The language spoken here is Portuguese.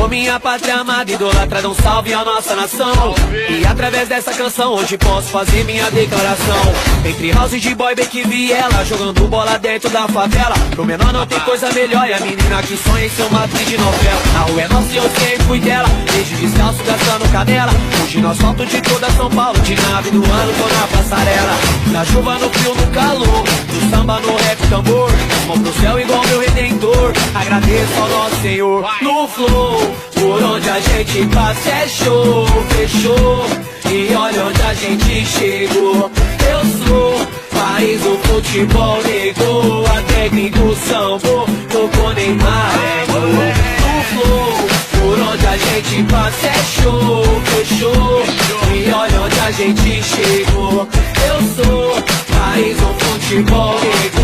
Ô minha pátria amada, idolatrada, um salve à nossa nação. E através dessa canção hoje posso fazer minha declaração. Entre house de boy, bem que vi ela jogando bola dentro da favela. Pro menor não tem coisa melhor, e a menina que sonha em ser uma atriz de novela. A rua é nossa e eu sempre fui dela, desde descalço gastando canela. Hoje no asfalto de toda São Paulo, de nave do ano tô na passarela. Na chuva, no frio, no calor, do samba, no rap, tambor. Mão pro céu igual meu redentor, agradeço ao nosso Senhor. No flow, por onde a gente passa é show, fechou. E olha onde a gente chegou. Eu sou país do futebol, negou. A técnica do sambo, tocou Neymar, no flow, por onde a gente passa é show, fechou. E olha onde a gente chegou. Eu sou país do futebol, negou.